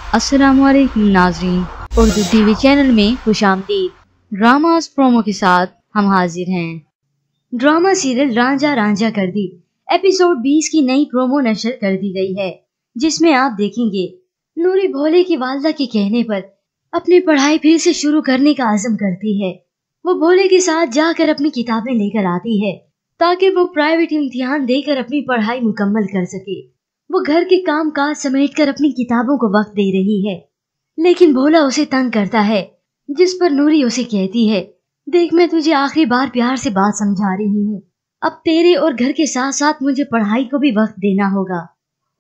अस्सलाम वालेकुम नाज़रीन, उर्दू टीवी चैनल में खुशामदीद। ड्रामास प्रोमो के साथ हम हाजिर हैं। ड्रामा सीरियल रांझा रांझा कर दी एपिसोड 20 की नई प्रोमो नशर कर दी गई है, जिसमें आप देखेंगे नूरी भोले की वालदा के कहने पर अपनी पढ़ाई फिर से शुरू करने का आज़म करती है। वो भोले के साथ जाकर अपनी किताबें लेकर आती है ताकि वो प्राइवेट इम्तिहान देकर अपनी पढ़ाई मुकम्मल कर सके। वो घर के काम काज समेट कर अपनी किताबों को वक्त दे रही है, लेकिन भोला उसे तंग करता है, जिस पर नूरी उसे कहती है, देख मैं तुझे आखिरी बार प्यार से बात समझा रही हूँ, अब तेरे और घर के साथ साथ मुझे पढ़ाई को भी वक्त देना होगा।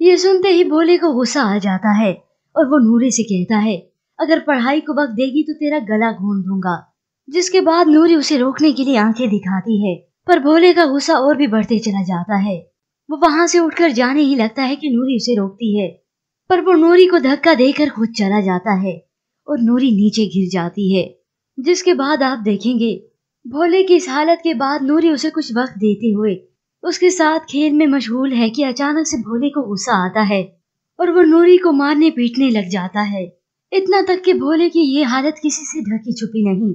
ये सुनते ही भोले को गुस्सा आ जाता है और वो नूरी से कहता है, अगर पढ़ाई को वक्त देगी तो तेरा गला घोंट दूंगा। जिसके बाद नूरी उसे रोकने के लिए आंखें दिखाती है, पर भोले का गुस्सा और भी बढ़ते चला जाता है। वो वहां से उठकर जाने ही लगता है कि नूरी उसे रोकती है, पर वो नूरी को धक्का देकर खुद चला जाता है और नूरी नीचे गिर जाती है। जिसके बाद आप देखेंगे भोले की इस हालत के बाद नूरी उसे कुछ वक्त देते हुए उसके साथ खेल में मशगूल है कि अचानक से भोले को गुस्सा आता है और वो नूरी को मारने पीटने लग जाता है। इतना तक कि भोले की ये हालत किसी से ढकी छुपी नहीं।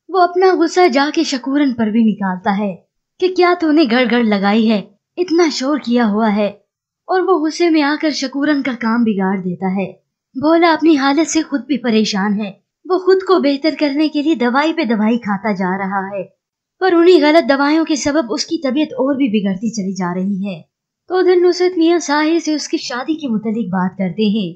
वो अपना गुस्सा जाके शकूरन पर भी निकालता है कि क्या तूने गड़गड़ लगाई है, इतना शोर किया हुआ है, और वो गुस्से में आकर शकूरन का काम बिगाड़ देता है। भोला अपनी हालत से खुद भी परेशान है। वो खुद को बेहतर करने के लिए दवाई पे दवाई खाता जा रहा है, पर उन्हीं गलत दवाइयों के सबब उसकी तबीयत और भी बिगड़ती चली जा रही है। तो उधर नुसरत मियाँ साहिर से उसकी शादी के मुतालिक बात करते हैं,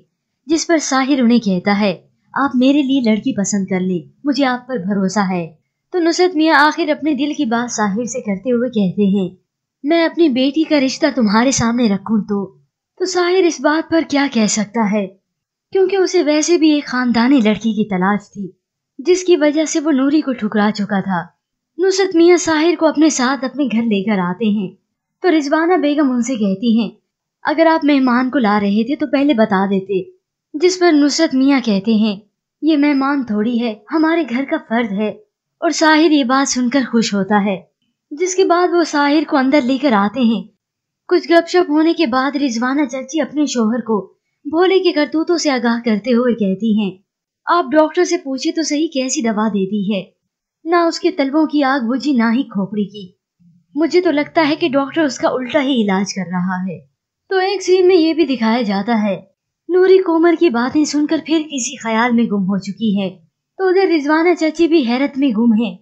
जिस पर साहिर उन्हें कहता है, आप मेरे लिए लड़की पसंद कर ले, मुझे आप पर भरोसा है। तो नुसरत मियाँ आखिर अपने दिल की बात साहिर से करते हुए कहते हैं, मैं अपनी बेटी का रिश्ता तुम्हारे सामने रखूं तो साहिर इस बात पर क्या कह सकता है, क्योंकि उसे वैसे भी एक खानदानी लड़की की तलाश थी, जिसकी वजह से वो नूरी को ठुकरा चुका था। नुसरत मियाँ साहिर को अपने साथ अपने घर लेकर आते हैं, तो रिजवाना बेगम उनसे कहती हैं, अगर आप मेहमान को ला रहे थे तो पहले बता देते। जिस पर नुसरत मियाँ कहते हैं, ये मेहमान थोड़ी है, हमारे घर का फर्द है। और साहिर ये बात सुनकर खुश होता है। जिसके बाद वो साहिर को अंदर लेकर आते हैं। कुछ गपशप होने के बाद रिजवाना चाची अपने शोहर को भोले के करतूतों से आगाह करते हुए कहती हैं, आप डॉक्टर से पूछे तो सही कैसी दवा दे दी है, ना उसके तलवों की आग बुझी ना ही खोपड़ी की। मुझे तो लगता है कि डॉक्टर उसका उल्टा ही इलाज कर रहा है। तो एक सीन में ये भी दिखाया जाता है, नूरी कोमल की बातें सुनकर फिर किसी ख्याल में गुम हो चुकी है। तो उधर रिजवाना चाची भी हैरत में गुम है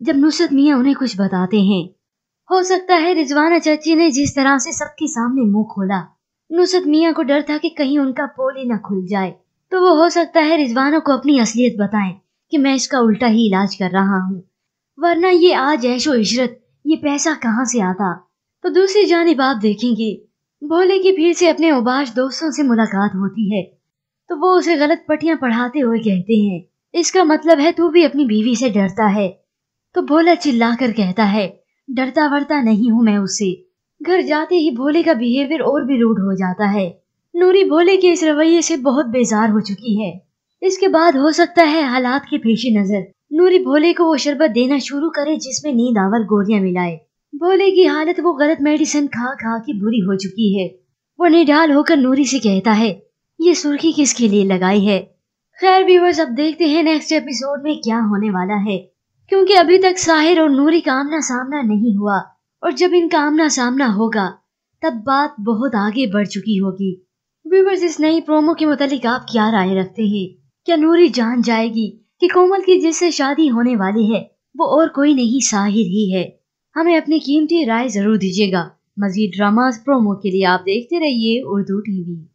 जब नुसरत मियाँ उन्हें कुछ बताते हैं। हो सकता है रिजवाना चाची ने जिस तरह से सबके सामने मुंह खोला, नुसरत मियाँ को डर था कि कहीं उनका पोल ही न खुल जाए, तो वो हो सकता है रिजवाना को अपनी असलियत बताएं कि मैं इसका उल्टा ही इलाज कर रहा हूँ, वरना ये आज ऐशो इशरत, ये पैसा कहाँ से आता। तो दूसरी जानिब आप देखेंगे भोले की फिर से अपने उबाश दोस्तों से मुलाकात होती है, तो वो उसे गलत पट्टियां पढ़ाते हुए कहते हैं, इसका मतलब है तू भी अपनी बीवी से डरता है। तो भोला चिल्लाकर कहता है, डरता वरता नहीं हूँ मैं उससे। घर जाते ही भोले का बिहेवियर और भी रूड हो जाता है। नूरी भोले के इस रवैये से बहुत बेजार हो चुकी है। इसके बाद हो सकता है हालात के पेश नजर नूरी भोले को वो शरबत देना शुरू करे जिसमें नींद आवर गोलियां मिलाए। भोले की हालत वो गलत मेडिसिन खा खा के बुरी हो चुकी है। वो निढाल होकर नूरी से कहता है, ये सुर्खी किसके लिए लगाई है। खैर व्यूअर्स, अब देखते हैं नेक्स्ट एपिसोड में क्या होने वाला है, क्योंकि अभी तक साहिर और नूरी का आमना सामना नहीं हुआ, और जब इनका आमना सामना होगा तब बात बहुत आगे बढ़ चुकी होगी। व्यूअर्स, इस नई प्रोमो के मुतालिक आप क्या राय रखते हैं? क्या नूरी जान जाएगी कि कोमल की जिससे शादी होने वाली है वो और कोई नहीं साहिर ही है? हमें अपनी कीमती राय जरूर दीजिएगा। मजीद ड्रामास प्रोमो के लिए आप देखते रहिए उर्दू टीवी।